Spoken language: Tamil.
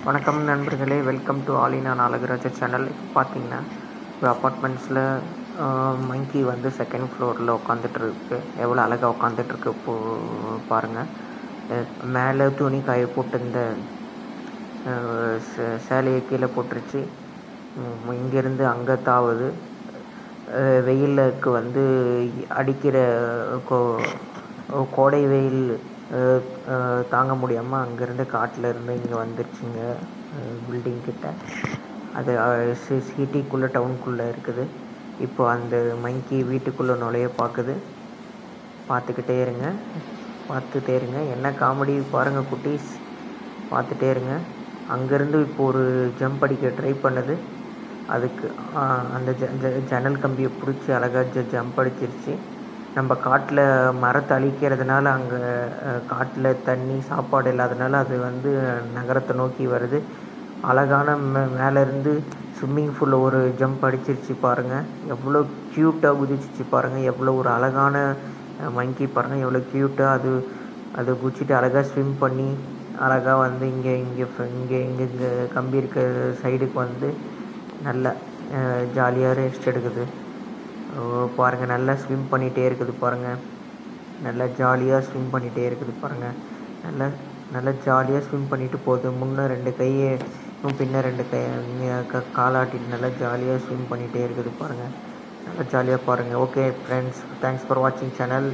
வணக்கம் நண்பர்களே, வெல்கம் டு ஆலினா நாலகராஜ சேனல். இப்போ பார்த்தீங்கன்னா ஒரு அப்பார்ட்மெண்ட்ஸில் மங்கி வந்து செகண்ட் ஃப்ளோரில் உட்காந்துட்ருக்கு. எவ்வளோ அழகாக உட்காந்துட்ருக்கு பாருங்கள். மேலே துணி காய போட்டிருந்த சேலையை கீழே போட்டுருச்சு. இங்கேருந்து அங்கே தாவுது. வெயிலுக்கு வந்து அடிக்கிற கோடை வெயில் தாங்க முடியாமல் அங்கேருந்து காட்டில் இருந்து இங்கே வந்துருச்சுங்க பில்டிங் கிட்ட. அது சிட்டிக்குள்ளே டவுனுக்குள்ளே இருக்குது. இப்போ அந்த மங்கி வீட்டுக்குள்ளே நுழைய பார்த்துக்கிட்டே இருங்க. என்ன காமெடி பாருங்கள் குட்டீஸ், பார்த்துட்டே இருங்க. அங்கேருந்து இப்போ ஒரு ஜம்ப் அடிக்க ட்ரை பண்ணுது. அதுக்கு அந்த ஜன்னல் கம்பியை பிடிச்சி அழகாக ஜம்ப் அடிச்சிருச்சு. நம்ம காட்டில் மரத்தை அழிக்கிறதுனால அங்கே காட்டில் தண்ணி சாப்பாடு இல்லாதனால அது வந்து நகரத்தை நோக்கி வருது. அழகான மேலேருந்து ஸ்விம்மிங் பூலில் ஒரு ஜம்ப் அடிச்சிருச்சு பாருங்கள். எவ்வளோ க்யூட்டாக குதிச்சிச்சு பாருங்கள். எவ்வளோ ஒரு அழகான மங்கி பாருங்கள், எவ்வளோ க்யூட்டாக அது குதிச்சிட்டு அழகாக ஸ்விம் பண்ணி அழகாக வந்து இங்கே கம்பி இருக்க சைடுக்கு வந்து நல்லா ஜாலியாக ரெஸ்ட் எடுக்குது பாருங்கள். நல்லா ஸ்விம் பண்ணிகிட்டே இருக்குது பாருங்கள். நல்லா ஜாலியாக ஸ்விம் பண்ணிகிட்டே இருக்குது பாருங்கள். நல்லா ஜாலியாக ஸ்விம் பண்ணிட்டு போகுது. முன்னே 2 கையை பின்ன 2 காலாட்டிட்டு நல்லா ஜாலியாக ஸ்விம் பண்ணிகிட்டே இருக்குது பாருங்கள். நல்லா ஜாலியாக பாருங்கள். ஓகே ஃப்ரெண்ட்ஸ், தேங்க்ஸ் ஃபார் வாட்சிங் சேனல்.